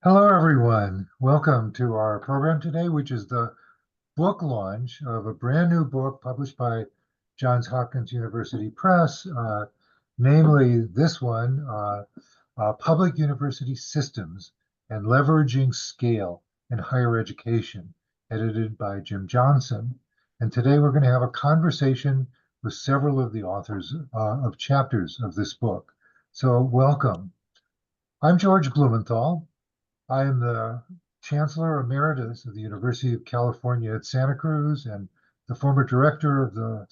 Hello, everyone. Welcome to our program today, which is the book launch of a brand new book published by Johns Hopkins University Press, namely this one, Public University Systems and Leveraging Scale in Higher Education, edited by Jim Johnson. And today we're going to have a conversation with several of the authors of chapters of this book. So welcome. I'm George Blumenthal. I am the Chancellor Emeritus of the University of California at Santa Cruz and the former director of the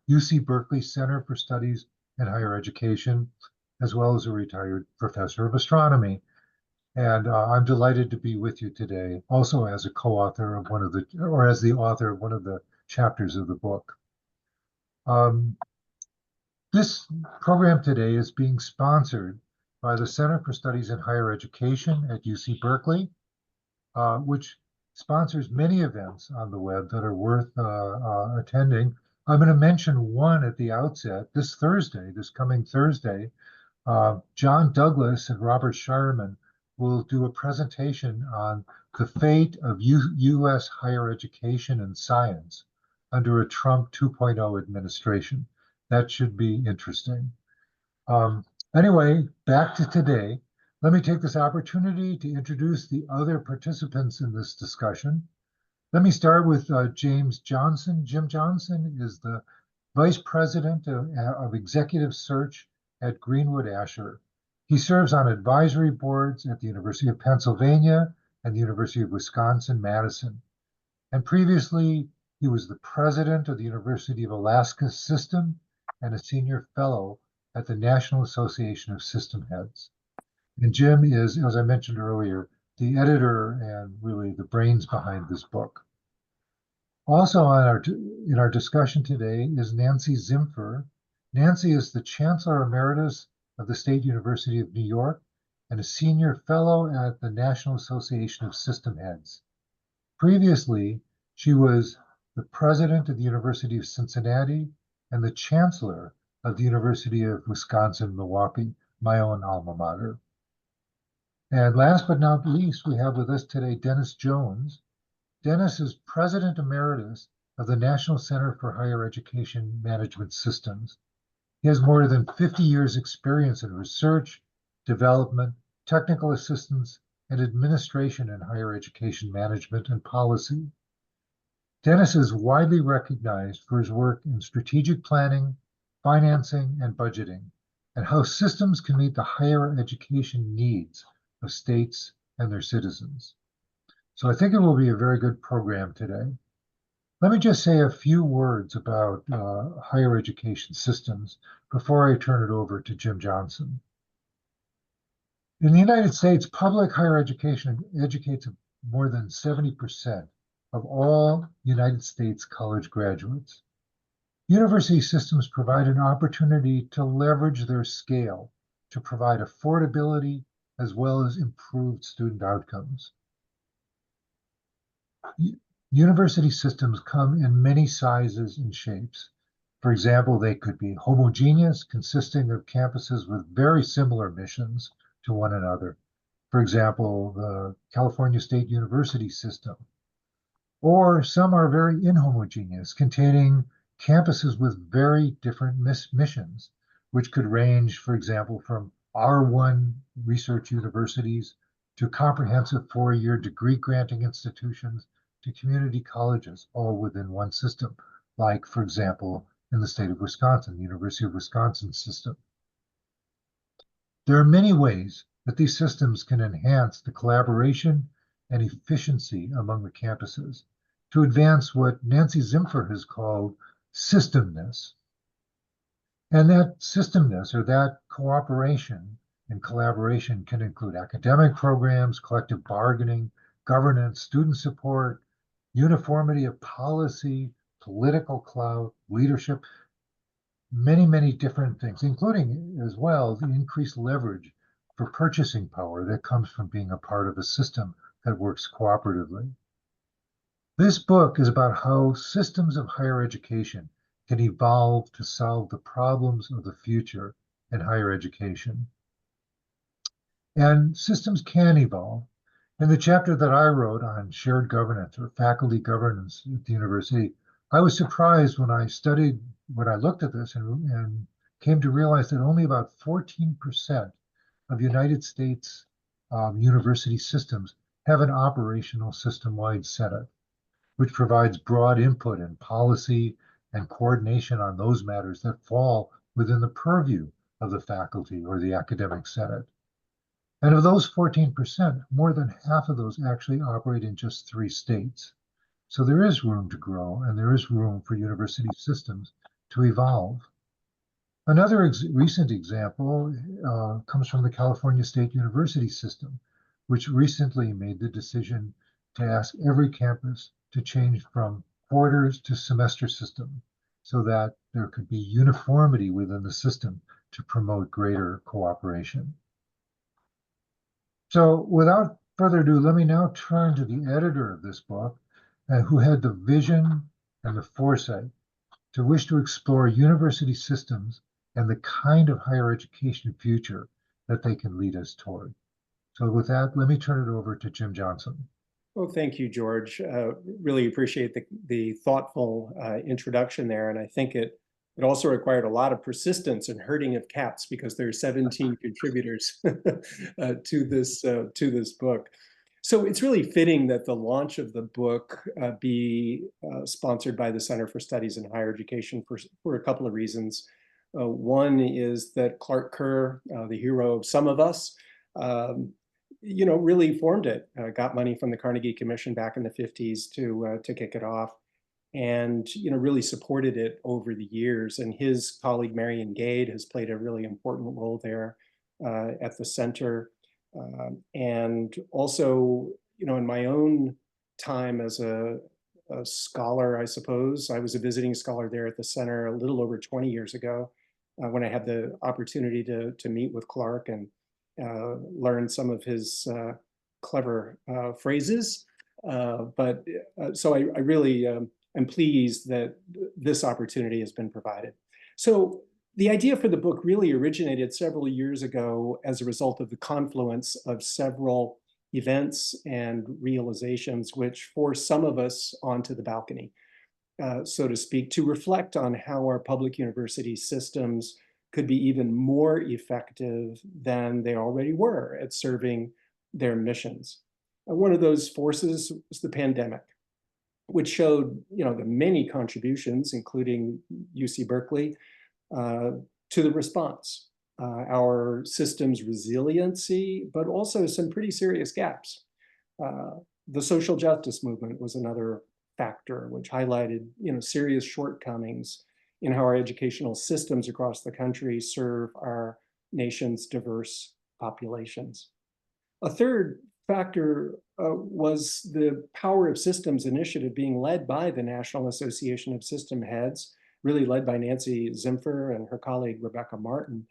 UC Berkeley Center for Studies in Higher Education, as well as a retired professor of astronomy. And I'm delighted to be with you today, also as a co-author of as the author of one of the chapters of the book. This program today is being sponsored by the Center for Studies in Higher Education at UC Berkeley, which sponsors many events on the web that are worth attending. I'm going to mention one at the outset. This coming Thursday, John Douglas and Robert Shireman will do a presentation on the fate of U.S. higher education and science under a Trump 2.0 administration. That should be interesting. Anyway, back to today. Let me take this opportunity to introduce the other participants in this discussion. Let me start with James Johnson. Jim Johnson is the Vice President of Executive Search at Greenwood Asher. He serves on advisory boards at the University of Pennsylvania and the University of Wisconsin-Madison. And previously, he was the president of the University of Alaska System and a senior fellow at the National Association of System Heads. And Jim is, as I mentioned earlier, the editor and really the brains behind this book. Also in our discussion today is Nancy Zimpher. Nancy is the Chancellor Emeritus of the State University of New York and a senior fellow at the National Association of System Heads. Previously, she was the president of the University of Cincinnati and the chancellor of the University of Wisconsin-Milwaukee, my own alma mater. And last but not least, we have with us today Dennis Jones. Dennis is President Emeritus of the National Center for Higher Education Management Systems. He has more than 50 years experience in research, development, technical assistance, and administration in higher education management and policy. Dennis is widely recognized for his work in strategic planning, financing, and budgeting, and how systems can meet the higher education needs of states and their citizens. So I think it will be a very good program today. Let me just say a few words about higher education systems before I turn it over to Jim Johnson. In the United States, public higher education educates more than 70% of all United States college graduates. University systems provide an opportunity to leverage their scale to provide affordability as well as improved student outcomes. University systems come in many sizes and shapes. For example, they could be homogeneous, consisting of campuses with very similar missions to one another. For example, the California State University system. Or some are very inhomogeneous, containing campuses with very different missions, which could range, for example, from R1 research universities to comprehensive four-year degree granting institutions to community colleges, all within one system, like, for example, in the state of Wisconsin, the University of Wisconsin system. There are many ways that these systems can enhance the collaboration and efficiency among the campuses to advance what Nancy Zimpher has called systemness. And that systemness, or that cooperation and collaboration, can include academic programs, collective bargaining, governance, student support, uniformity of policy, political clout, leadership, many, many different things, including as well the increased leverage for purchasing power that comes from being a part of a system that works cooperatively. This book is about how systems of higher education can evolve to solve the problems of the future in higher education. And systems can evolve. In the chapter that I wrote on shared governance or faculty governance at the university, I was surprised when I looked at this and came to realize that only about 14% of United States university systems have an operational system-wide Senate, which provides broad input and policy and coordination on those matters that fall within the purview of the faculty or the academic senate. And of those 14%, more than half of those actually operate in just 3 states. So there is room to grow and there is room for university systems to evolve. Another recent example comes from the California State University system, which recently made the decision to ask every campus to change from quarters to semester system so that there could be uniformity within the system to promote greater cooperation. So without further ado, let me now turn to the editor of this book, who had the vision and the foresight to wish to explore university systems and the kind of higher education future that they can lead us toward. So with that, let me turn it over to Jim Johnson. Well, thank you, George. Really appreciate the thoughtful introduction there. And I think it also required a lot of persistence and herding of cats because there are 17 contributors to this book. So it's really fitting that the launch of the book be sponsored by the Center for Studies in Higher Education for a couple of reasons. One is that Clark Kerr, the hero of some of us, really formed it, got money from the Carnegie Commission back in the 50s to kick it off, and really supported it over the years. And his colleague Marion Gade has played a really important role there at the center. And also, in my own time as a scholar, I suppose, I was a visiting scholar there at the center a little over 20 years ago when I had the opportunity to meet with Clark and learn some of his clever phrases. So I really am pleased that this opportunity has been provided. So the idea for the book really originated several years ago as a result of the confluence of several events and realizations which forced some of us onto the balcony, so to speak, to reflect on how our public university systems could be even more effective than they already were at serving their missions. And one of those forces was the pandemic, which showed the many contributions, including UC Berkeley, to the response, our system's resiliency, but also some pretty serious gaps. The social justice movement was another factor which highlighted serious shortcomings in how our educational systems across the country serve our nation's diverse populations. A third factor was the Power of Systems initiative being led by the National Association of System Heads, really led by Nancy Zimpher and her colleague Rebecca Martin,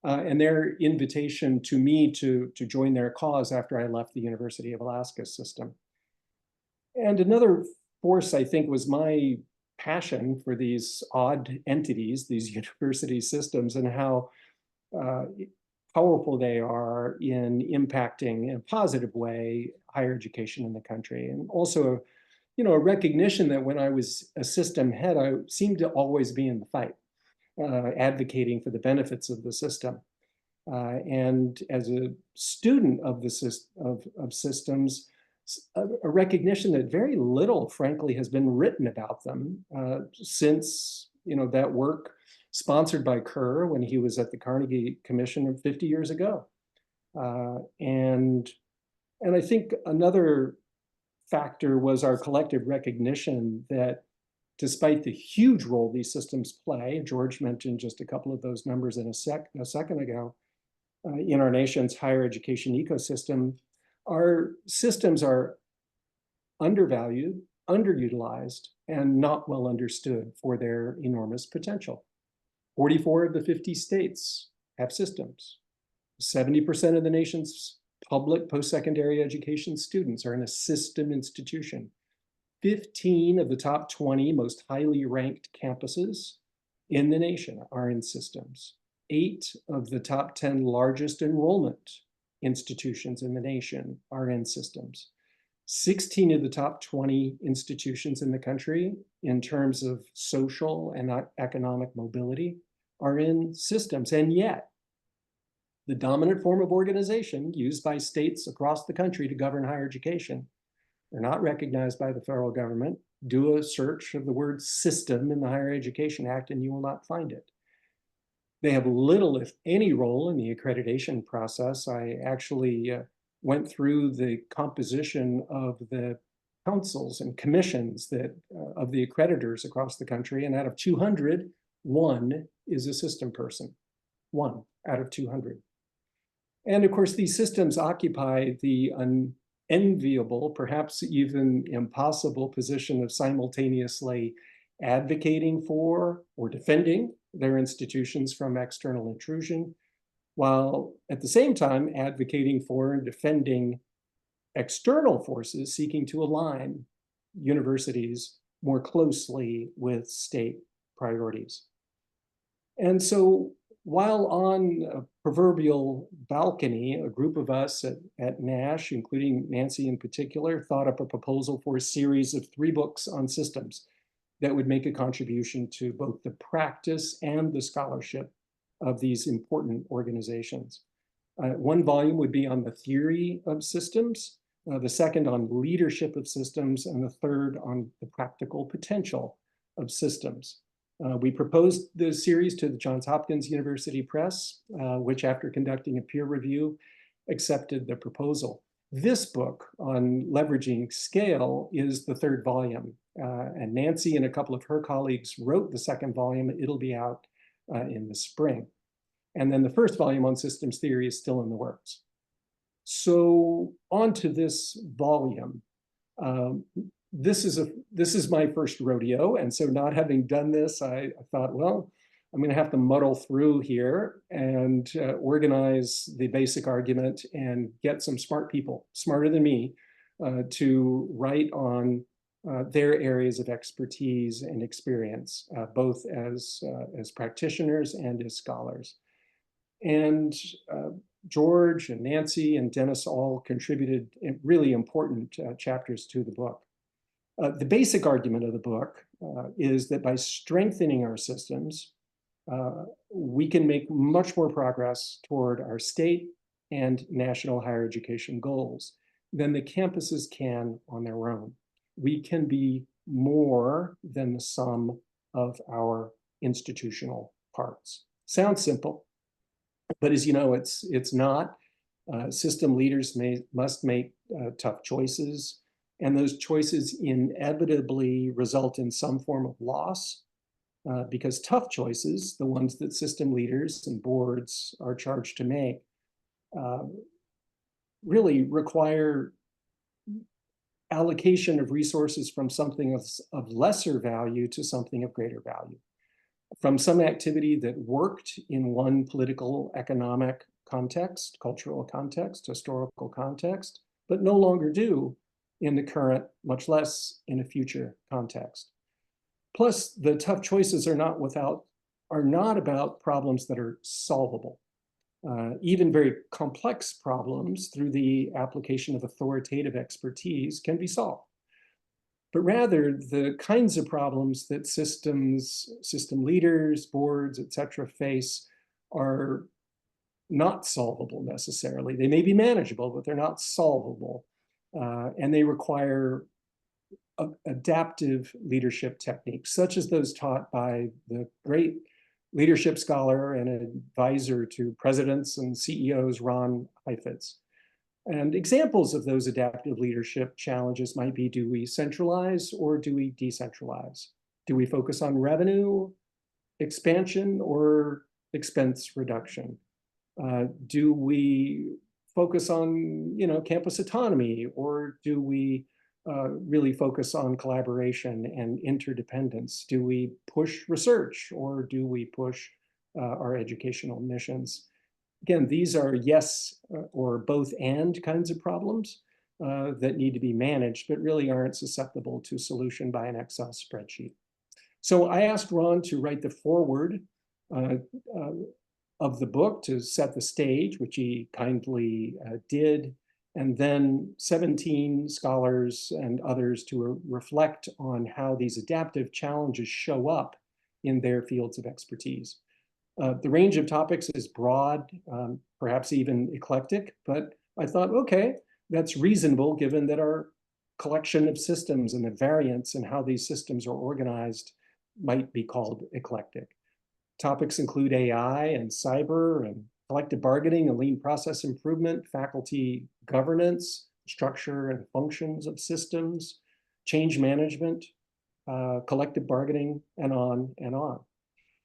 and their invitation to me to join their cause after I left the University of Alaska system. And another force, I think, was my passion for these odd entities, these university systems, and how powerful they are in impacting in a positive way higher education in the country. And also, a recognition that when I was a system head, I seemed to always be in the fight, advocating for the benefits of the system. And as a student of systems, a recognition that very little, frankly, has been written about them since that work sponsored by Kerr when he was at the Carnegie Commission 50 years ago. And I think another factor was our collective recognition that despite the huge role these systems play, George mentioned just a couple of those numbers in a second ago, in our nation's higher education ecosystem, our systems are undervalued, underutilized, and not well understood for their enormous potential. 44 of the 50 states have systems. 70% of the nation's public post-secondary education students are in a system institution. 15 of the top 20 most highly ranked campuses in the nation are in systems. 8 of the top 10 largest enrollment institutions in the nation are in systems. 16 of the top 20 institutions in the country in terms of social and economic mobility are in systems. And yet, the dominant form of organization used by states across the country to govern higher education are not recognized by the federal government. Do a search of the word system in the Higher Education Act and you will not find it. They have little, if any, role in the accreditation process. I actually went through the composition of the councils and commissions that of the accreditors across the country, and out of 200, one is a system person. 1 out of 200. And of course, these systems occupy the unenviable, perhaps even impossible position of simultaneously advocating for or defending their institutions from external intrusion, while at the same time advocating for and defending external forces seeking to align universities more closely with state priorities. And so while on a proverbial balcony, a group of us at Nash, including Nancy in particular, thought up a proposal for a series of 3 books on systems that would make a contribution to both the practice and the scholarship of these important organizations. 1 volume would be on the theory of systems, the second on leadership of systems, and the third on the practical potential of systems. We proposed the series to the Johns Hopkins University Press, which after conducting a peer review, accepted the proposal. This book on leveraging scale is the 3rd volume, and Nancy and a couple of her colleagues wrote the 2nd volume. It'll be out in the spring. And then the 1st volume on systems theory is still in the works. So on to this volume. This is my first rodeo, and so not having done this, I thought, well, I'm going to have to muddle through here and organize the basic argument and get some smart people, smarter than me, to write on their areas of expertise and experience, both as practitioners and as scholars. And George and Nancy and Dennis all contributed really important chapters to the book. The basic argument of the book is that by strengthening our systems, we can make much more progress toward our state and national higher education goals than the campuses can on their own. We can be more than the sum of our institutional parts. Sounds simple, but as you know, it's not. System leaders must make tough choices, and those choices inevitably result in some form of loss, because tough choices, the ones that system leaders and boards are charged to make, really require allocation of resources from something of lesser value to something of greater value. From some activity that worked in one political, economic context, cultural context, historical context, but no longer do in the current, much less in a future context. Plus, the tough choices are not about problems that are solvable. Even very complex problems through the application of authoritative expertise can be solved. But rather, the kinds of problems that system leaders, boards, et cetera, face are not solvable necessarily. They may be manageable, but they're not solvable. And they require adaptive leadership techniques, such as those taught by the great leadership scholar and advisor to presidents and CEOs, Ron Heifetz. And examples of those adaptive leadership challenges might be, do we centralize or do we decentralize? Do we focus on revenue expansion or expense reduction? Do we focus on, campus autonomy, or do we really focus on collaboration and interdependence? Do we push research or do we push our educational missions? Again, these are yes or both and kinds of problems that need to be managed, but really aren't susceptible to solution by an Excel spreadsheet. So I asked Ron to write the foreword of the book to set the stage, which he kindly did, and then 17 scholars and others to reflect on how these adaptive challenges show up in their fields of expertise. The range of topics is broad, perhaps even eclectic, but I thought, okay, that's reasonable given that our collection of systems and the variance in how these systems are organized might be called eclectic. Topics include AI and cyber and collective bargaining and lean process improvement, faculty governance, structure and functions of systems, change management, collective bargaining, and on and on.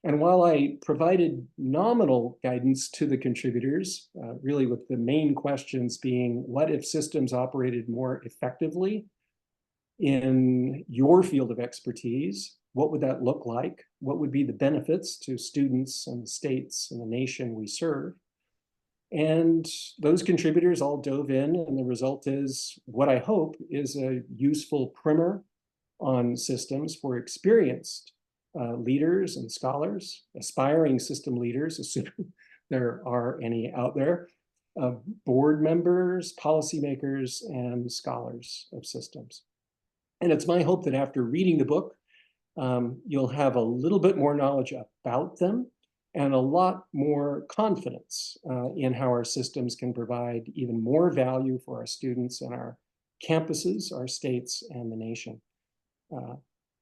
And while I provided nominal guidance to the contributors, really with the main questions being, what if systems operated more effectively in your field of expertise? What would that look like? What would be the benefits to students and the states and the nation we serve? And those contributors all dove in, and the result is what I hope is a useful primer on systems for experienced leaders and scholars, aspiring system leaders, assuming there are any out there, board members, policymakers, and scholars of systems. And it's my hope that after reading the book, you'll have a little bit more knowledge about them and a lot more confidence in how our systems can provide even more value for our students and our campuses, our states, and the nation.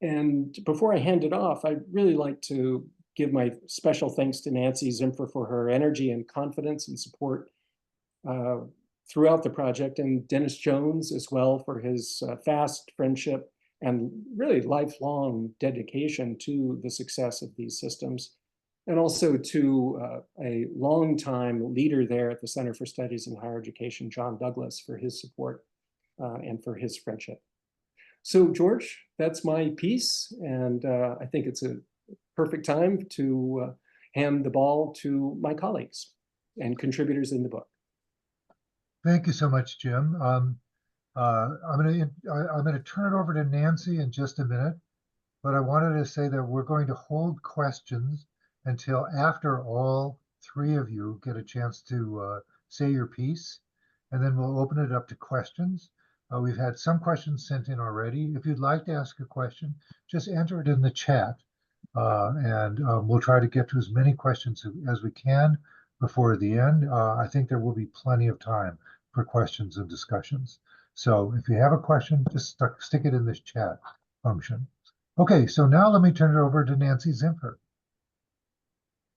And before I hand it off, I'd really like to give my special thanks to Nancy Zimpher for her energy and confidence and support throughout the project, and Dennis Jones as well for his fast friendship and really lifelong dedication to the success of these systems. And also to a longtime leader there at the Center for Studies in Higher Education, John Douglas, for his support and for his friendship. So George, that's my piece, and I think it's a perfect time to hand the ball to my colleagues and contributors in the book. Thank you so much, Jim. I'm going to turn it over to Nancy in just a minute, but I wanted to say that we're going to hold questions until after all three of you get a chance to say your piece, and then we'll open it up to questions. We've had some questions sent in already. If you'd like to ask a question, just enter it in the chat, and we'll try to get to as many questions as we can before the end. I think there will be plenty of time for questions and discussions. So if you have a question, just stick it in this chat function. Okay, so now let me turn it over to Nancy Zimpher.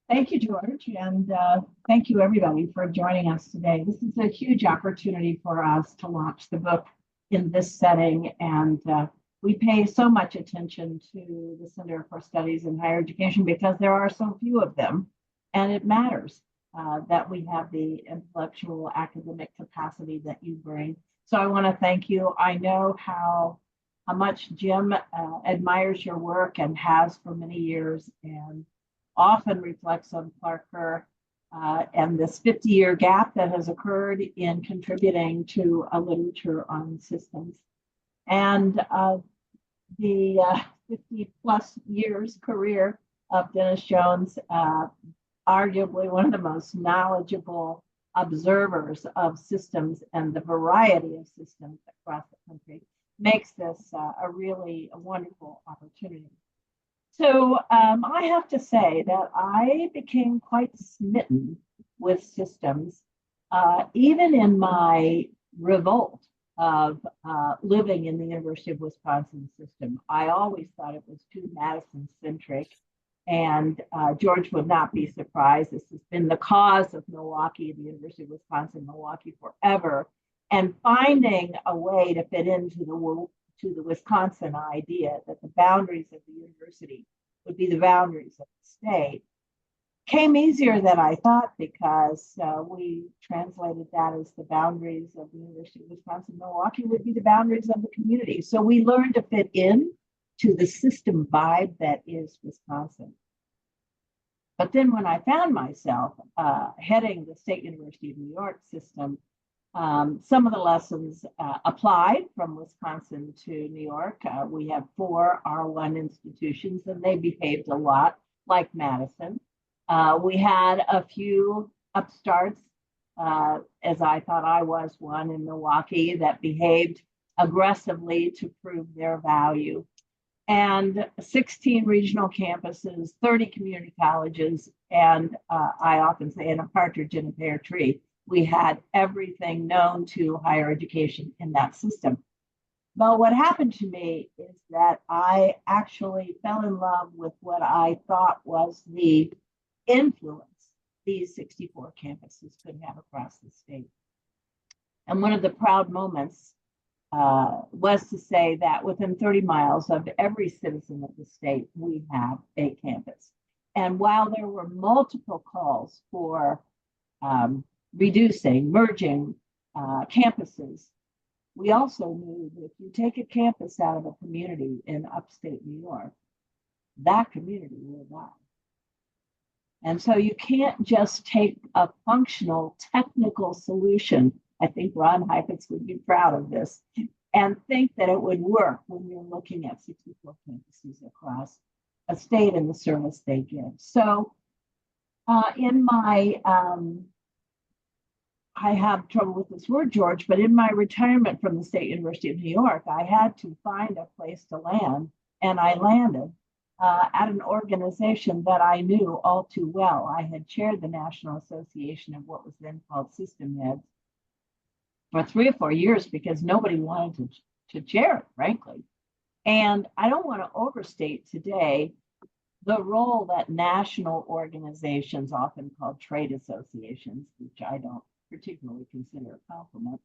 Thank you, George, and thank you everybody for joining us today. This is a huge opportunity for us to launch the book in this setting, and we pay so much attention to the Center for Studies in Higher Education because there are so few of them, and it matters that we have the intellectual academic capacity that you bring. So I want to thank you. I know how much Jim admires your work and has for many years, and often reflects on Clark Kerr and this 50-year gap that has occurred in contributing to a literature on systems. And the 50-plus years career of Dennis Jones, arguably one of the most knowledgeable observers of systems and the variety of systems across the country, makes this a really wonderful opportunity. So I have to say that I became quite smitten with systems, even in my revolt of living in the University of Wisconsin system. I always thought it was too Madison-centric, and George would not be surprised. This has been the cause of Milwaukee, the University of Wisconsin-Milwaukee forever, and finding a way to fit into the Wisconsin idea that the boundaries of the university would be the boundaries of the state came easier than I thought, because we translated that as the boundaries of the University of Wisconsin-Milwaukee would be the boundaries of the community. So we learned to fit in to the system vibe that is Wisconsin. But then when I found myself heading the State University of New York system, some of the lessons applied from Wisconsin to New York. We have 4 R1 institutions, and they behaved a lot like Madison. We had a few upstarts, as I thought I was one in Milwaukee, that behaved aggressively to prove their value. And 16 regional campuses, 30 community colleges, and I often say in a partridge in a pear tree, we had everything known to higher education in that system. But what happened to me is that I actually fell in love with what I thought was the influence these 64 campuses could have across the state. And one of the proud moments was to say that within 30 miles of every citizen of the state, we have a campus. And while there were multiple calls for reducing, merging campuses, we also knew that if you take a campus out of a community in upstate New York, that community will die. And so you can't just take a functional technical solution. I think Ron Heifetz would be proud of this, and think that it would work when you're looking at 64 campuses across a state and the service they give. So in my, I have trouble with this word, George, but in my retirement from the State University of New York, I had to find a place to land, and I landed at an organization that I knew all too well. I had chaired the National Association of what was then called System Heads for 3 or 4 years because nobody wanted to chair it, frankly. And I don't want to overstate today the role that national organizations, often called trade associations, which I don't particularly consider a compliment,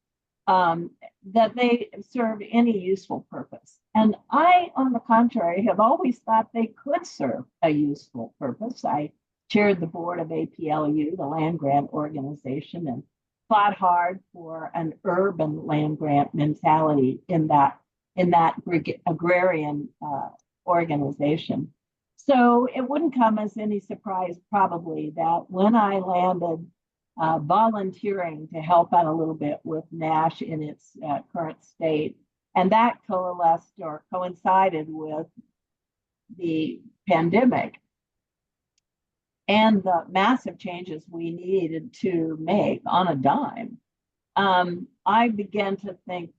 that they serve any useful purpose. And I, on the contrary, have always thought they could serve a useful purpose. I chaired the board of APLU, the land grant organization, and fought hard for an urban land grant mentality in that agrarian organization. So it wouldn't come as any surprise, probably, that when I landed volunteering to help out a little bit with NASH in its current state, and that coalesced or coincided with the pandemic and the massive changes we needed to make on a dime, I began to think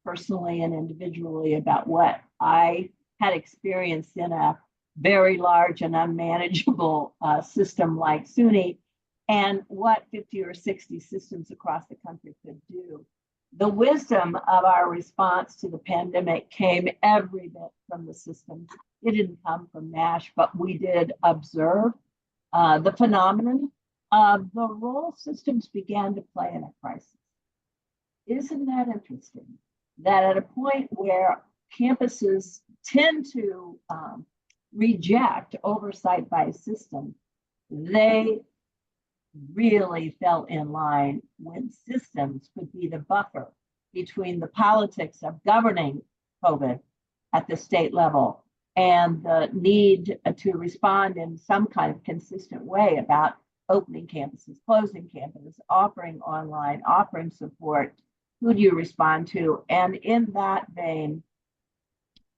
personally and individually about what I had experienced in a very large and unmanageable system like SUNY, and what 50 or 60 systems across the country could do. The wisdom of our response to the pandemic came every bit from the system. It didn't come from NASH, but we did observe the phenomenon of the role systems began to play in a crisis. Isn't that interesting? That at a point where campuses tend to reject oversight by a system, they really fell in line when systems could be the buffer between the politics of governing COVID at the state level and the need to respond in some kind of consistent way about opening campuses, closing campuses, offering online, offering support. Who do you respond to? And in that vein,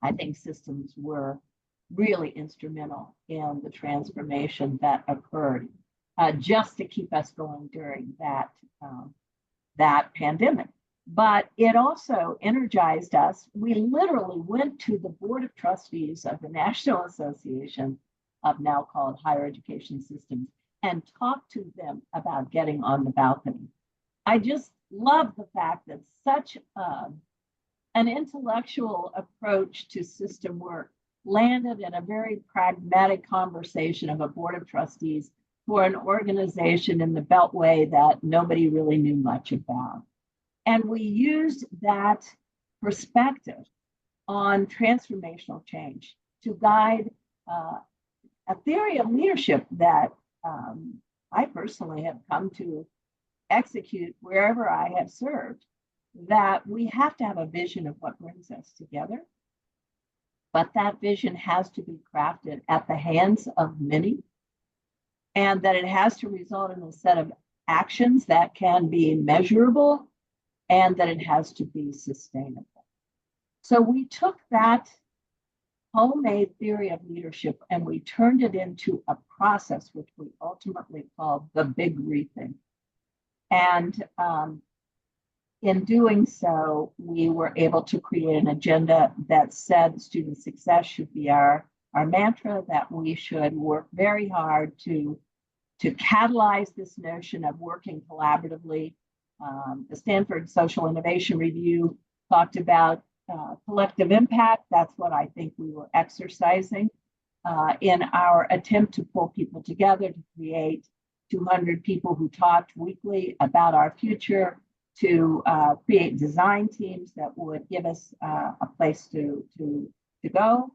I think systems were really instrumental in the transformation that occurred just to keep us going during that pandemic. But it also energized us. We literally went to the Board of Trustees of the National Association of now called Higher Education Systems and talked to them about getting on the balcony. I just love the fact that such an intellectual approach to system work landed in a very pragmatic conversation of a Board of Trustees for an organization in the Beltway that nobody really knew much about. And we used that perspective on transformational change to guide a theory of leadership that I personally have come to execute wherever I have served, that we have to have a vision of what brings us together, but that vision has to be crafted at the hands of many, and that it has to result in a set of actions that can be measurable, and that it has to be sustainable. So we took that homemade theory of leadership, and we turned it into a process, which we ultimately called the big rethink. And in doing so, we were able to create an agenda that said student success should be our mantra, that we should work very hard to catalyze this notion of working collaboratively. The Stanford Social Innovation Review talked about collective impact. That's what I think we were exercising in our attempt to pull people together to create 200 people who talked weekly about our future, to create design teams that would give us a place to go.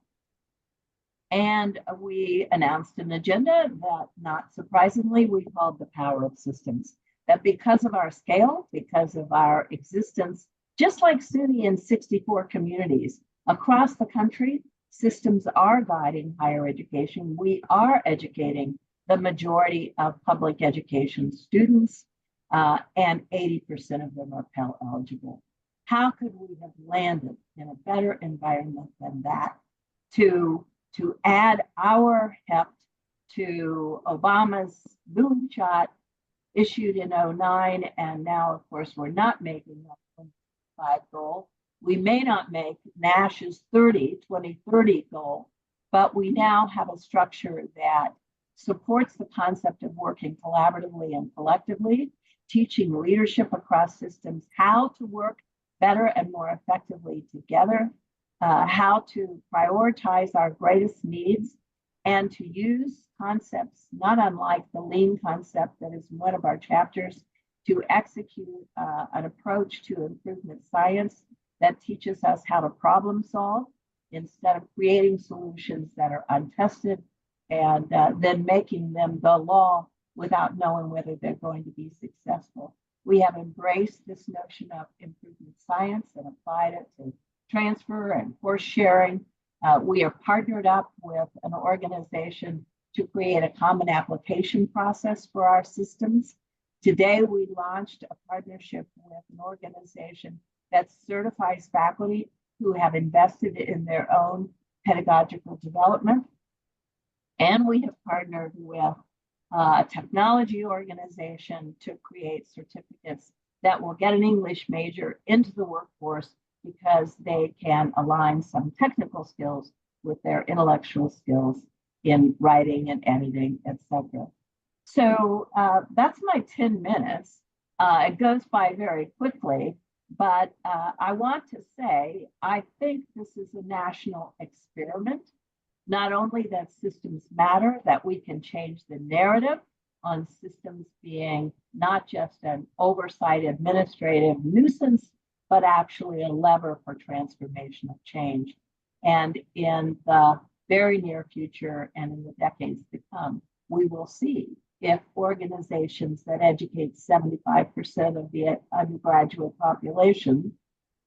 And we announced an agenda that, not surprisingly, we called the power of systems. That because of our scale, because of our existence, just like SUNY in 64 communities across the country, systems are guiding higher education. We are educating the majority of public education students, and 80% of them are Pell eligible. How could we have landed in a better environment than that to add our heft to Obama's moonshot issued in 2009, and now, of course, we're not making that 2025 goal. We may not make Nash's 2030 goal, but we now have a structure that supports the concept of working collaboratively and collectively, teaching leadership across systems how to work better and more effectively together, how to prioritize our greatest needs, and to use concepts not unlike the lean concept that is one of our chapters to execute an approach to improvement science that teaches us how to problem solve instead of creating solutions that are untested and then making them the law without knowing whether they're going to be successful. We have embraced this notion of improvement science and applied it to transfer and course sharing. We are partnered up with an organization to create a common application process for our systems. Today, we launched a partnership with an organization that certifies faculty who have invested in their own pedagogical development. And we have partnered with a technology organization to create certificates that will get an English major into the workforce because they can align some technical skills with their intellectual skills in writing and editing, etc. So that's my 10 minutes. It goes by very quickly, but I want to say, I think this is a national experiment. Not only that systems matter, that we can change the narrative on systems being not just an oversight administrative nuisance, but actually a lever for transformational change. And in the very near future and in the decades to come, we will see if organizations that educate 75% of the undergraduate population,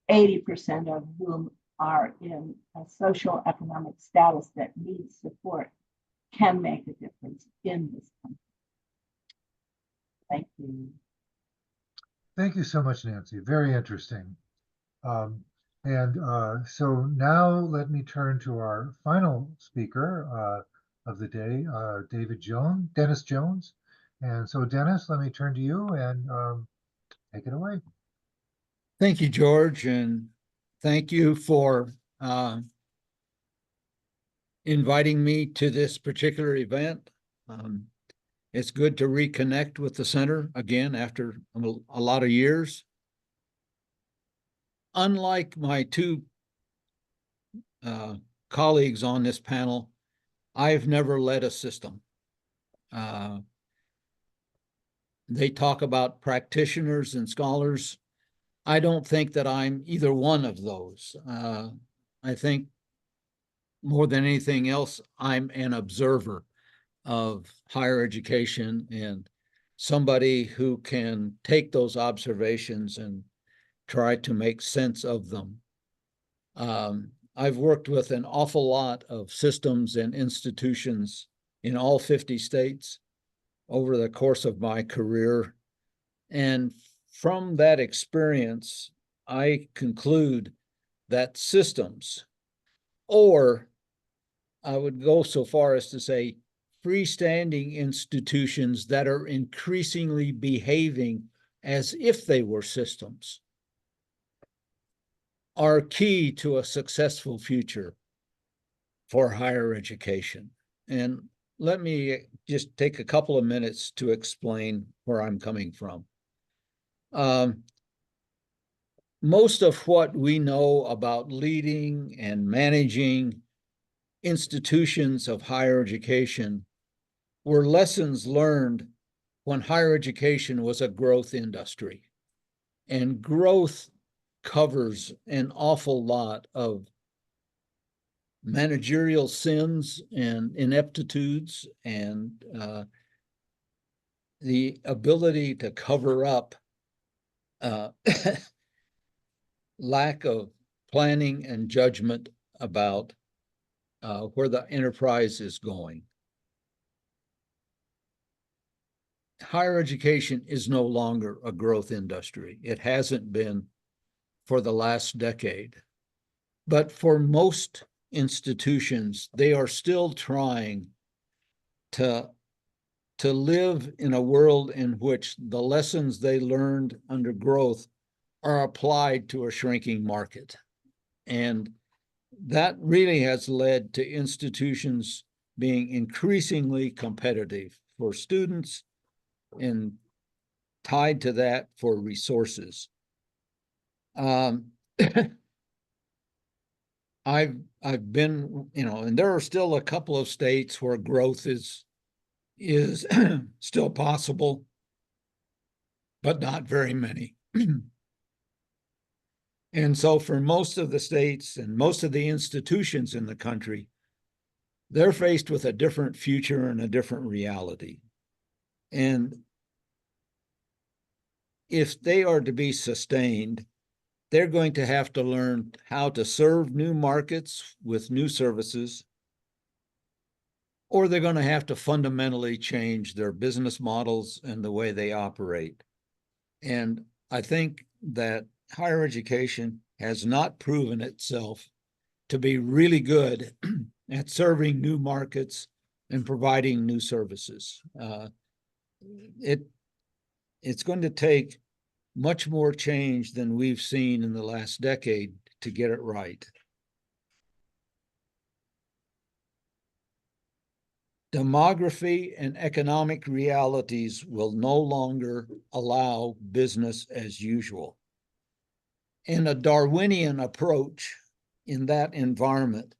80% of whom are in a social economic status that needs support, can make a difference in this country. Thank you. Thank you so much, Nancy. Very interesting. So now let me turn to our final speaker of the day, Dennis Jones. And so, Dennis, let me turn to you and take it away. Thank you, George, and thank you for inviting me to this particular event. It's good to reconnect with the center again after a lot of years. Unlike my two colleagues on this panel, I've never led a system. They talk about practitioners and scholars. I don't think that I'm either one of those. I think more than anything else, I'm an observer of higher education and somebody who can take those observations and try to make sense of them. I've worked with an awful lot of systems and institutions in all 50 states over the course of my career. And from that experience, I conclude that systems or I would go so far as to say freestanding institutions that are increasingly behaving as if they were systems are key to a successful future for higher education. And let me just take a couple of minutes to explain where I'm coming from. Most of what we know about leading and managing institutions of higher education were lessons learned when higher education was a growth industry. And growth covers an awful lot of managerial sins and ineptitudes and the ability to cover up lack of planning and judgment about where the enterprise is going. Higher education is no longer a growth industry. It hasn't been for the last decade. But for most institutions, they are still trying to live in a world in which the lessons they learned under growth are applied to a shrinking market. And that really has led to institutions being increasingly competitive for students and tied to that for resources. I've been, and there are still a couple of states where growth is still possible, but not very many. And so for most of the states and most of the institutions in the country, they're faced with a different future and a different reality. And if they are to be sustained, they're going to have to learn how to serve new markets with new services, or they're going to have to fundamentally change their business models and the way they operate. And I think that higher education has not proven itself to be really good at serving new markets and providing new services. It's going to take much more change than we've seen in the last decade to get it right. Demography and economic realities will no longer allow business as usual. And a Darwinian approach in that environment,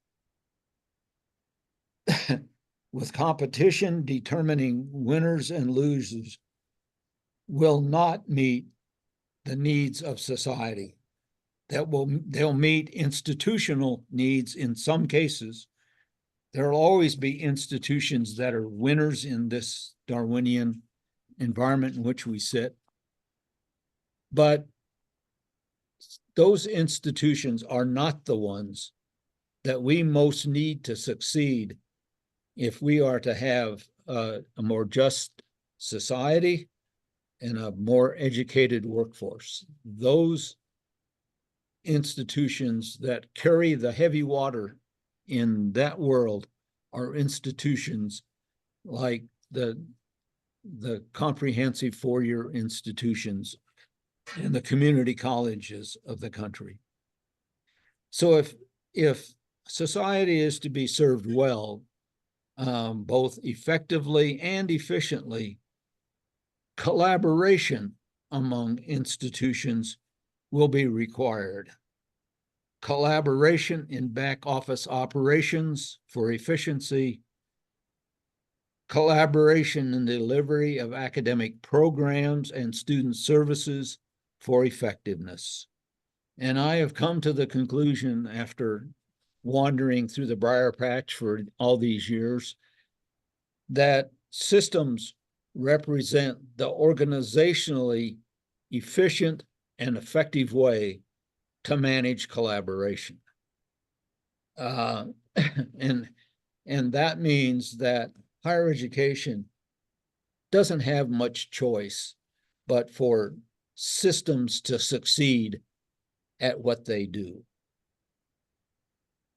with competition determining winners and losers, will not meet the needs of society. They'll meet institutional needs in some cases. There will always be institutions that are winners in this Darwinian environment in which we sit. But those institutions are not the ones that we most need to succeed if we are to have a more just society and a more educated workforce. Those institutions that carry the heavy water in that world are institutions like the comprehensive four-year institutions and the community colleges of the country. So if society is to be served well, both effectively and efficiently, collaboration among institutions will be required. Collaboration in back office operations for efficiency, collaboration in the delivery of academic programs and student services for effectiveness. And I have come to the conclusion, after wandering through the briar patch for all these years, that systems represent the organizationally efficient and effective way to manage collaboration. And that means that higher education doesn't have much choice but for systems to succeed at what they do.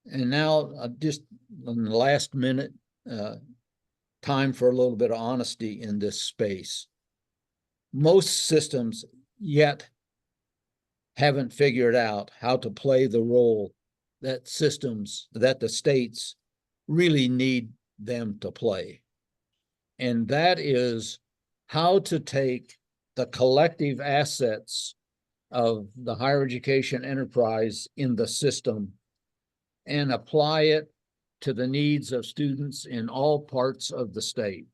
And now just in the last minute, time for a little bit of honesty in this space. Most systems yet haven't figured out how to play the role that the states really need them to play. And that is how to take the collective assets of the higher education enterprise in the system and apply it to the needs of students in all parts of the state.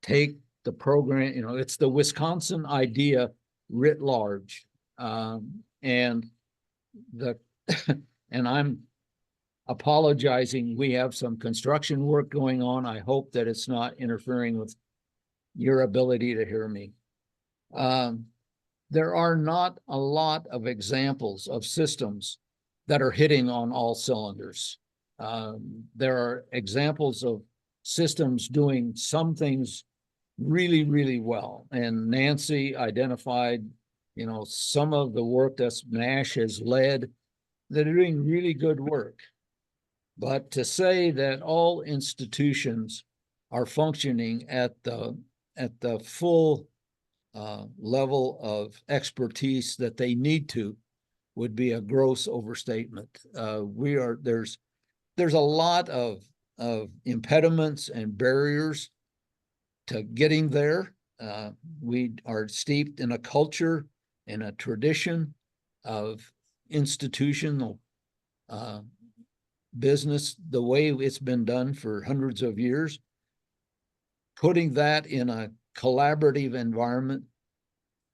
Take the program, it's the Wisconsin idea writ large. And I'm apologizing. We have some construction work going on. I hope that it's not interfering with your ability to hear me. There are not a lot of examples of systems that are hitting on all cylinders. There are examples of systems doing some things really, really well. And Nancy identified, some of the work that Nash has led that are doing really good work. But to say that all institutions are functioning at the full level of expertise that they need to would be a gross overstatement. There's a lot of impediments and barriers to getting there. We are steeped in a culture and a tradition of institutional business, the way it's been done for hundreds of years. Putting that in a collaborative environment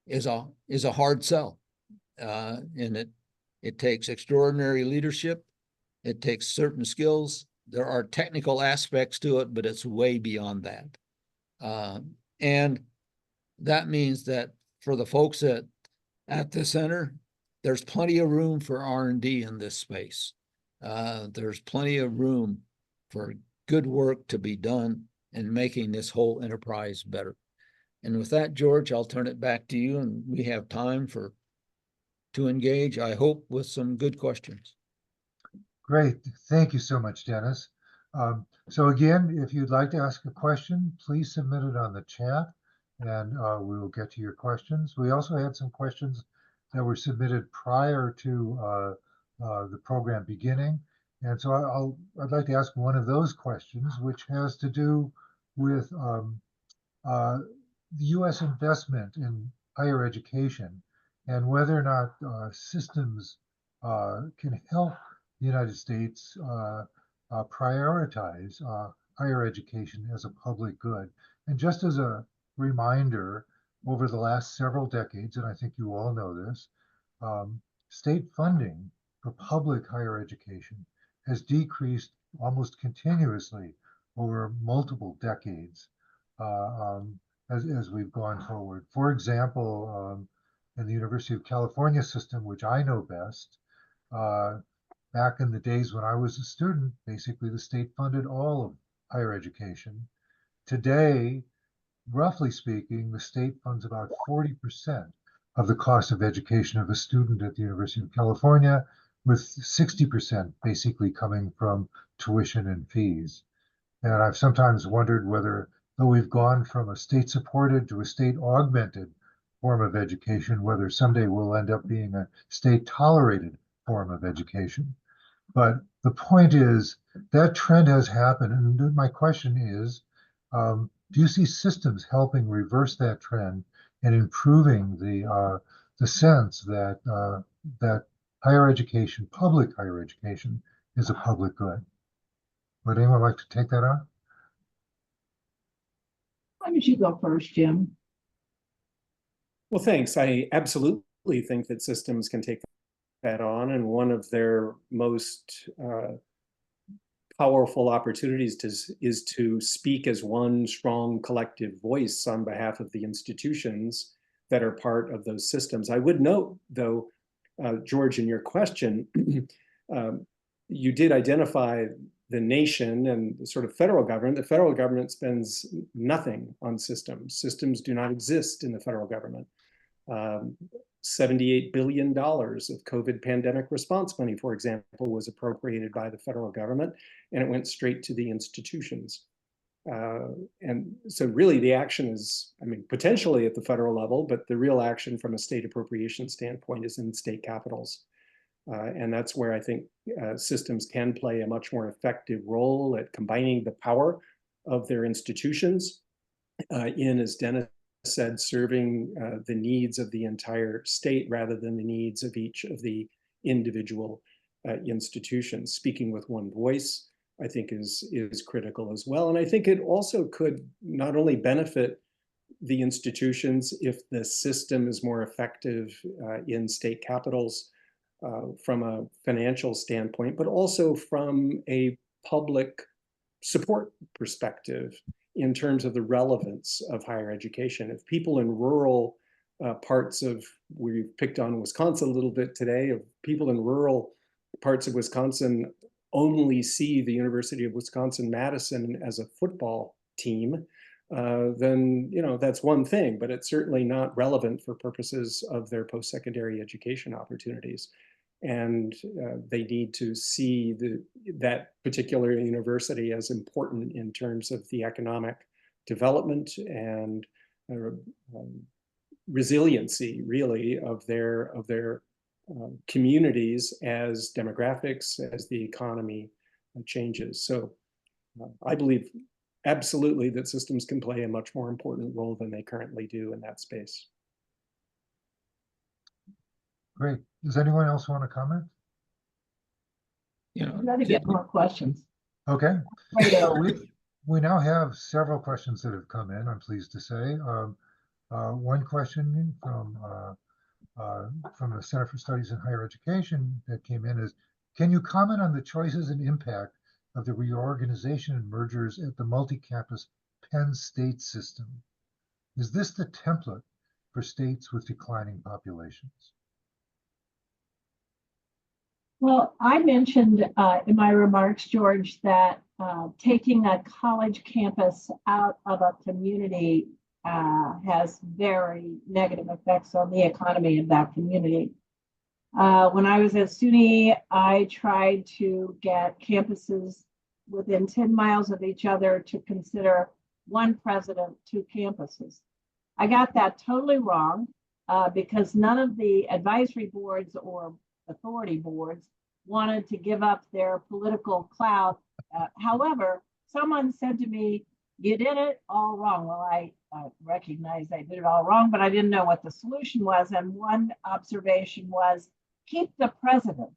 is a hard sell. And it takes extraordinary leadership. It takes certain skills. There are technical aspects to it, but it's way beyond that. And that means that for the folks at the center, there's plenty of room for R&D in this space. There's plenty of room for good work to be done in making this whole enterprise better. And with that, George, I'll turn it back to you, and we have time to engage, I hope, with some good questions. Great. Thank you so much, Dennis. So again, if you'd like to ask a question, please submit it on the chat, and we will get to your questions. We also had some questions that were submitted prior to the program beginning. And so I'd like to ask one of those questions, which has to do with the U.S. investment in higher education and whether or not systems can help the United States prioritize higher education as a public good. And just as a reminder, over the last several decades, and I think you all know this, state funding for public higher education has decreased almost continuously over multiple decades as we've gone forward. For example, in the University of California system, which I know best, back in the days when I was a student, basically the state funded all of higher education. Today, roughly speaking, the state funds about 40% of the cost of education of a student at the University of California, with 60% basically coming from tuition and fees. And I've sometimes wondered whether, though we've gone from a state-supported to a state-augmented form of education, whether someday we'll end up being a state-tolerated form of education. But the point is that trend has happened. And my question is, do you see systems helping reverse that trend and improving the sense that that higher education, public higher education, is a public good? Would anyone like to take that on? Why don't you go first, Jim? Well, thanks. I absolutely think that systems can take that on, and one of their most powerful opportunities is to speak as one strong collective voice on behalf of the institutions that are part of those systems. I would note, though, George, in your question, you did identify the nation and the sort of federal government. The federal government spends nothing on systems. Systems do not exist in the federal government. $78 billion of COVID pandemic response money, for example, was appropriated by the federal government, and it went straight to the institutions. And so really the action is, I mean, potentially at the federal level, but the real action from a state appropriation standpoint is in state capitals. And that's where I think systems can play a much more effective role at combining the power of their institutions in, as Dennis said, serving the needs of the entire state rather than the needs of each of the individual institutions. Speaking with one voice, I think is critical as well. And I think it also could not only benefit the institutions if the system is more effective in state capitals from a financial standpoint, but also from a public support perspective in terms of the relevance of higher education. If people in rural parts of, we've picked on Wisconsin a little bit today, if people in rural parts of Wisconsin only see the University of Wisconsin-Madison as a football team, then that's one thing, but it's certainly not relevant for purposes of their post-secondary education opportunities. And they need to see that particular university as important in terms of the economic development and resiliency, really, of their communities as demographics, as the economy changes. So I believe absolutely that systems can play a much more important role than they currently do in that space. Great. Does anyone else want to comment? I'd rather get more questions. Okay. Right. So we now have several questions that have come in, I'm pleased to say. One question from the Center for Studies in Higher Education that came in is, can you comment on the choices and impact of the reorganization and mergers at the multi-campus Penn State system? Is this the template for states with declining populations? Well, I mentioned in my remarks, George, that taking a college campus out of a community has very negative effects on the economy of that community. When I was at SUNY, I tried to get campuses within 10 miles of each other to consider one president, two campuses. I got that totally wrong because none of the advisory boards or authority boards wanted to give up their political clout. However, someone said to me, you did it all wrong. Well, I recognized I did it all wrong, but I didn't know what the solution was. And one observation was, keep the presidents,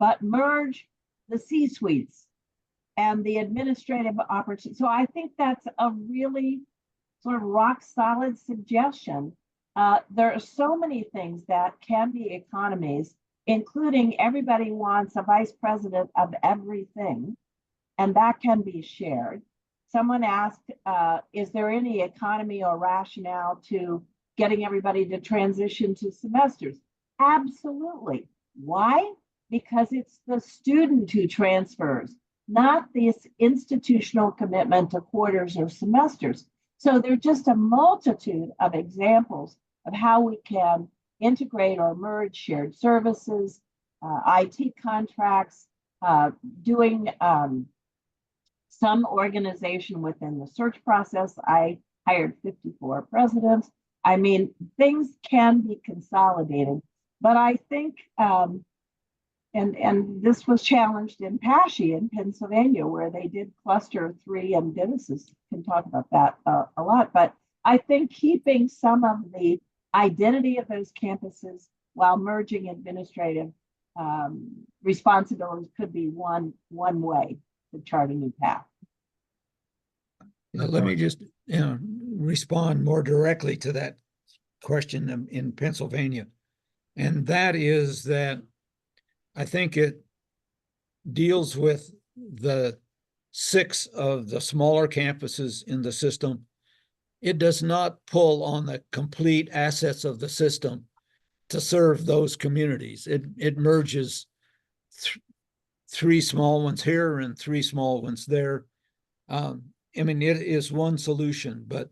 but merge the C-suites and the administrative opportunity. So I think that's a really sort of rock solid suggestion. There are so many things that can be economies, including everybody wants a vice president of everything, and that can be shared. Someone asked, is there any economy or rationale to getting everybody to transition to semesters? Absolutely. Why? Because it's the student who transfers, not this institutional commitment to quarters or semesters. So there's just a multitude of examples of how we can integrate or merge shared services, IT contracts, doing some organization within the search process. I hired 54 presidents. I mean, things can be consolidated, but I think, and this was challenged in PASHE in Pennsylvania, where they did cluster 3, and Dennis can talk about that a lot, but I think keeping some of the identity of those campuses while merging administrative responsibilities could be one way to chart a new path. Let me just respond more directly to that question in Pennsylvania. And that is that I think it deals with the 6 of the smaller campuses in the system. It does not pull on the complete assets of the system to serve those communities. It merges 3 small ones here and 3 small ones there. I mean, it is one solution, but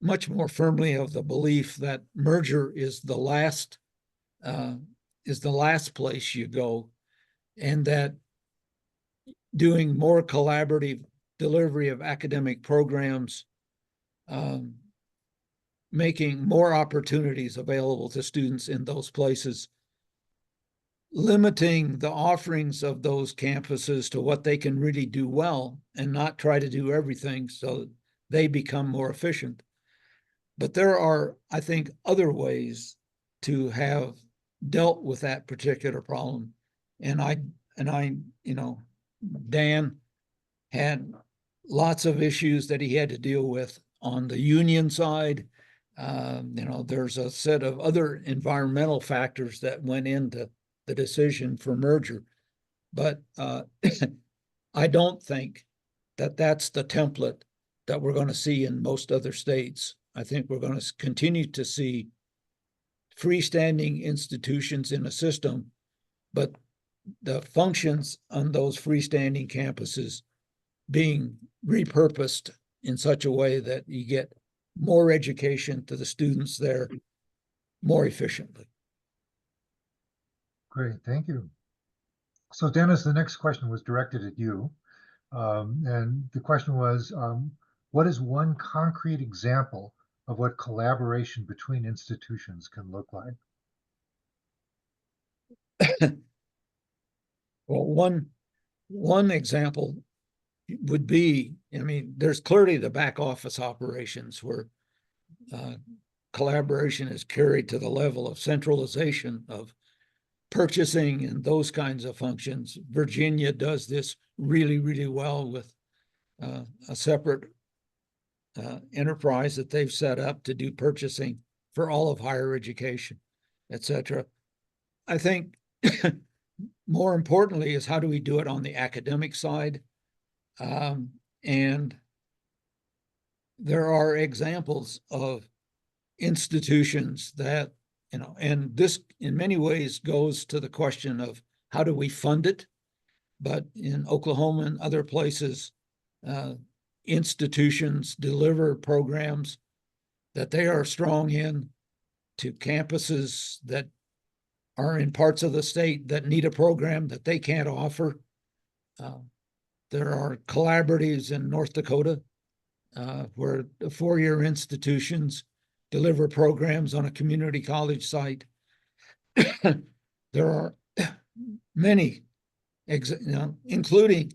much more firmly of the belief that merger is the last place you go, and that doing more collaborative delivery of academic programs, making more opportunities available to students in those places, limiting the offerings of those campuses to what they can really do well and not try to do everything so they become more efficient. But there are, I think, other ways to have dealt with that particular problem. And I, Dan had lots of issues that he had to deal with on the union side. There's a set of other environmental factors that went into the decision for merger. But I don't think that that's the template that we're going to see in most other states. I think we're going to continue to see freestanding institutions in a system, but the functions on those freestanding campuses being repurposed in such a way that you get more education to the students there more efficiently. Great, thank you. So Dennis, the next question was directed at you. And the question was, what is one concrete example of what collaboration between institutions can look like? Well, one example would be, there's clearly the back office operations where collaboration is carried to the level of centralization of purchasing and those kinds of functions. Virginia does this really, really well with a separate enterprise that they've set up to do purchasing for all of higher education, etc. I think more importantly is how do we do it on the academic side? And there are examples of institutions that, and this in many ways goes to the question of how do we fund it? But in Oklahoma and other places, institutions deliver programs that they are strong in to campuses that are in parts of the state that need a program that they can't offer. There are collaboratives in North Dakota where the four-year institutions deliver programs on a community college site. There are many, including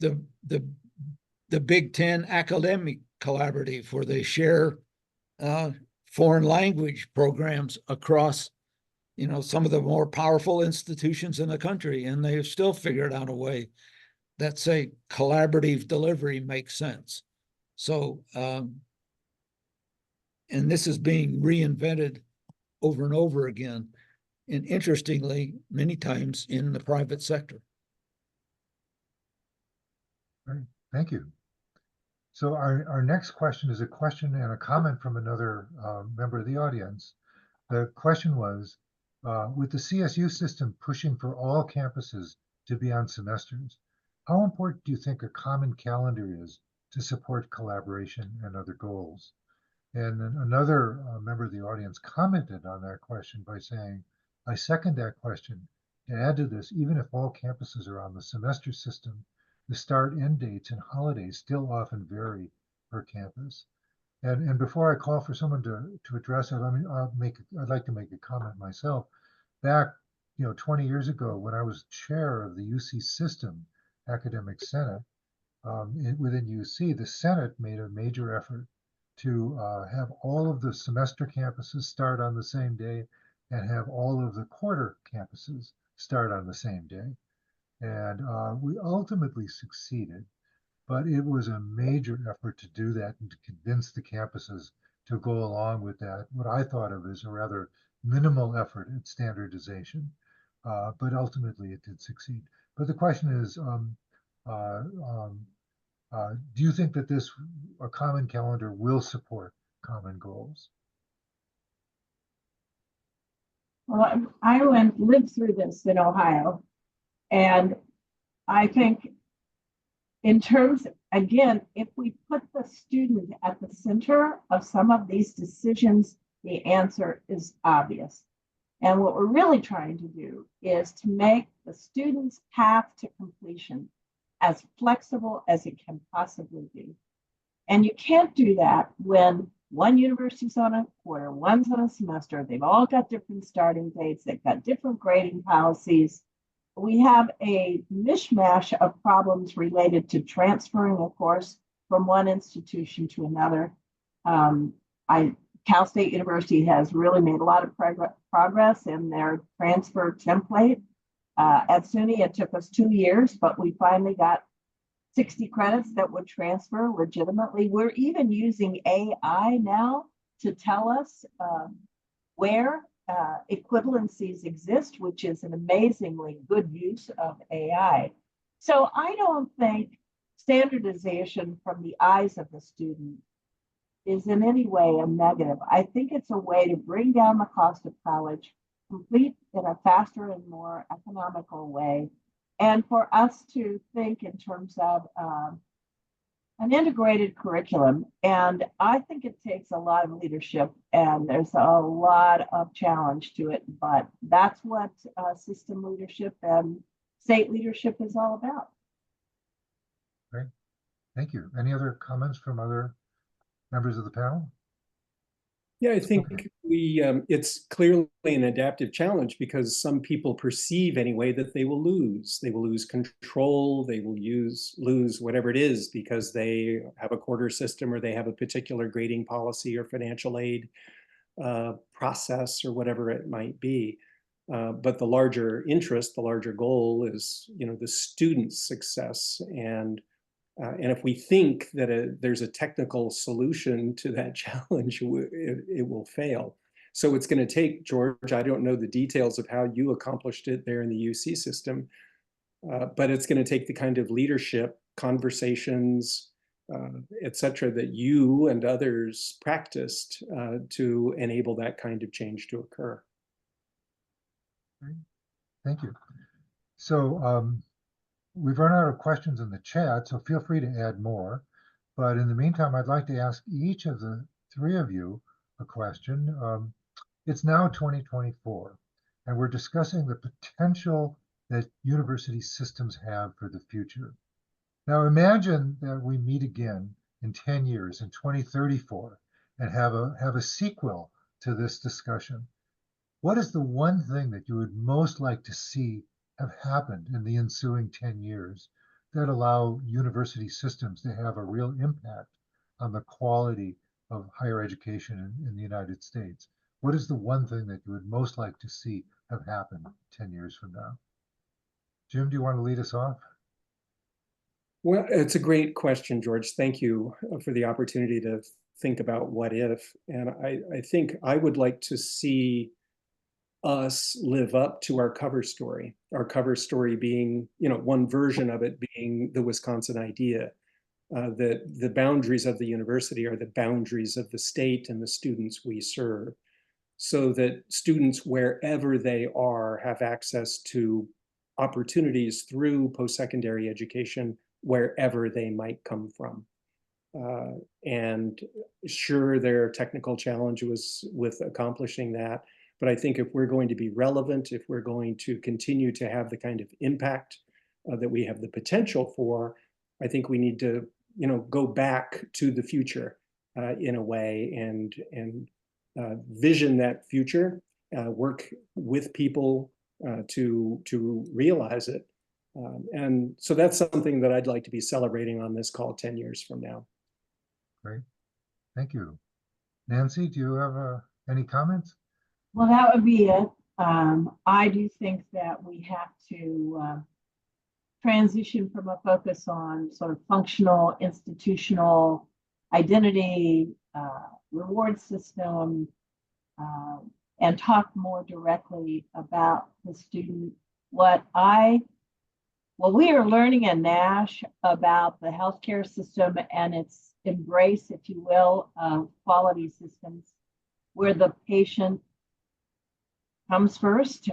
the Big Ten academic collaborative, where they share foreign language programs across, some of the more powerful institutions in the country, and they've still figured out a way that, say, collaborative delivery makes sense. So, and this is being reinvented over and over again, and interestingly, many times in the private sector. Great, thank you. So our next question is a question and a comment from another member of the audience. The question was, with the CSU system pushing for all campuses to be on semesters, how important do you think a common calendar is to support collaboration and other goals? And then another member of the audience commented on that question by saying, I second that question. To add to this, even if all campuses are on the semester system, the start end dates and holidays still often vary per campus. And before I call for someone to address it, I'd like to make a comment myself. Back, 20 years ago, when I was chair of the UC System Academic Senate, within UC, the Senate made a major effort to have all of the semester campuses start on the same day and have all of the quarter campuses start on the same day. And we ultimately succeeded, but it was a major effort to do that and to convince the campuses to go along with that, what I thought of as a rather minimal effort at standardization, but ultimately it did succeed. But the question is, do you think that a common calendar will support common goals? Well, I lived through this in Ohio, and I think in terms again, if we put the student at the center of some of these decisions, the answer is obvious. And what we're really trying to do is to make the student's path to completion as flexible as it can possibly be. And you can't do that when one university's on a quarter, one's on a semester. They've all got different starting dates. They've got different grading policies. We have a mishmash of problems related to transferring a course from one institution to another. Cal State University has really made a lot of progress in their transfer template. At SUNY, it took us 2 years, but we finally got 60 credits that would transfer legitimately. We're even using AI now to tell us where equivalencies exist, which is an amazingly good use of AI. So I don't think standardization from the eyes of the student is in any way a negative. I think it's a way to bring down the cost of college, complete in a faster and more economical way, and for us to think in terms of an integrated curriculum. And I think it takes a lot of leadership, and there's a lot of challenge to it, but that's what system leadership and state leadership is all about. Great, thank you. Any other comments from other members of the panel? Yeah, I think it's clearly an adaptive challenge because some people perceive anyway that they will lose. They will lose control. They will lose whatever it is because they have a quarter system or they have a particular grading policy or financial aid process or whatever it might be. But the larger interest, the larger goal is, the student's success. And if we think that there's a technical solution to that challenge, it will fail. So it's going to take, George, I don't know the details of how you accomplished it there in the UC system, but it's going to take the kind of leadership, conversations, et cetera, that you and others practiced to enable that kind of change to occur. Great. Thank you. So, we've run out of questions in the chat, so feel free to add more. But in the meantime, I'd like to ask each of the three of you a question. It's now 2024, and we're discussing the potential that university systems have for the future. Now imagine that we meet again in 10 years, in 2034, and have a sequel to this discussion. What is the one thing that you would most like to see have happened in the ensuing 10 years that allow university systems to have a real impact on the quality of higher education in the United States? What is the one thing that you would most like to see have happened 10 years from now? Jim, do you want to lead us off? Well, it's a great question, George. Thank you for the opportunity to think about what if. And I think I would like to see us live up to our cover story being, one version of it being the Wisconsin idea, that the boundaries of the university are the boundaries of the state and the students we serve, so that students wherever they are have access to opportunities through post-secondary education wherever they might come from. And sure, there are technical challenges with accomplishing that. But I think if we're going to be relevant, if we're going to continue to have the kind of impact that we have the potential for, I think we need to, go back to the future in a way and vision that future, work with people to realize it. And so that's something that I'd like to be celebrating on this call 10 years from now. Great, thank you. Nancy, do you have any comments? Well, that would be it. I do think that we have to transition from a focus on sort of functional, institutional identity, reward system, and talk more directly about the student. What we are learning in NASH about the healthcare system and its embrace, if you will, of quality systems where the patient comes first,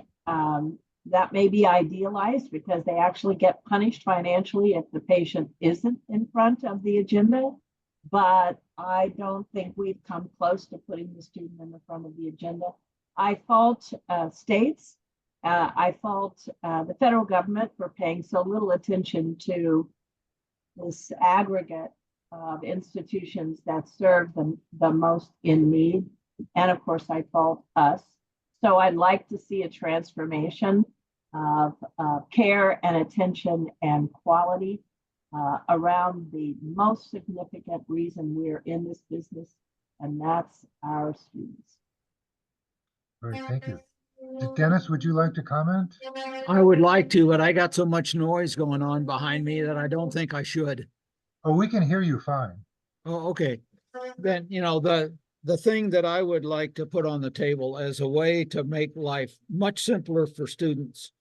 That may be idealized because they actually get punished financially if the patient isn't in front of the agenda. But I don't think we've come close to putting the student in the front of the agenda. I fault states. I fault the federal government for paying so little attention to this aggregate of institutions that serve the most in need. And of course, I fault us. So I'd like to see a transformation of care and attention and quality around the most significant reason we're in this business, and that's our students. Great, thank you. Dennis, would you like to comment? I would like to, but I got so much noise going on behind me that I don't think I should. Oh, we can hear you fine. Oh, okay. Then, the thing that I would like to put on the table as a way to make life much simpler for students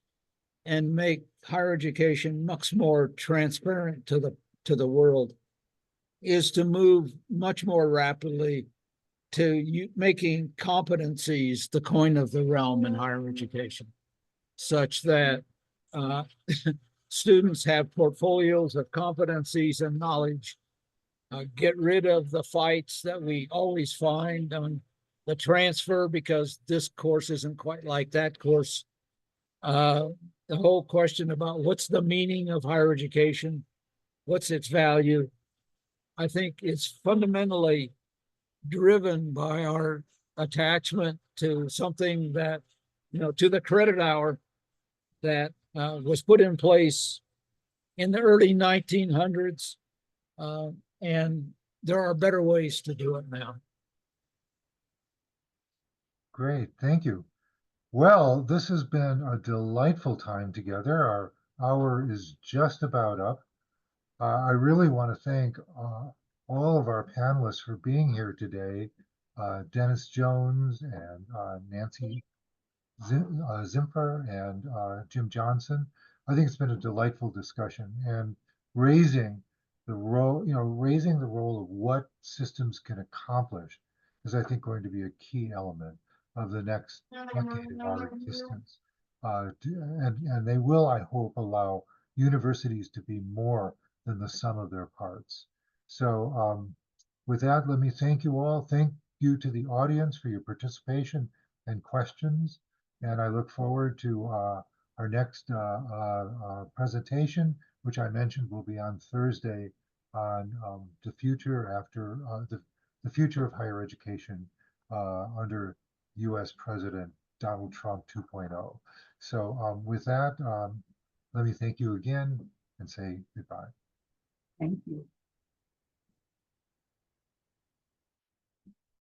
and make higher education much more transparent to the world is to move much more rapidly to making competencies the coin of the realm in higher education, such that students have portfolios of competencies and knowledge. Get rid of the fights that we always find on the transfer because this course isn't quite like that course. The whole question about what's the meaning of higher education, what's its value, I think it's fundamentally driven by our attachment to something that, to the credit hour that was put in place in the early 1900s. And there are better ways to do it now. Great, thank you. Well, this has been a delightful time together. Our hour is just about up. I really want to thank all of our panelists for being here today. Dennis Jones and Nancy Zimfer and Jim Johnson. I think it's been a delightful discussion and raising the role of what systems can accomplish is, I think, going to be a key element of the next decade of our existence. And they will, I hope, allow universities to be more than the sum of their parts. So with that, let me thank you all. Thank you to the audience for your participation and questions. And I look forward to our next presentation, which I mentioned will be on Thursday on the future after the future of higher education under U.S. President Donald Trump 2.0. So with that, let me thank you again and say goodbye. Thank you.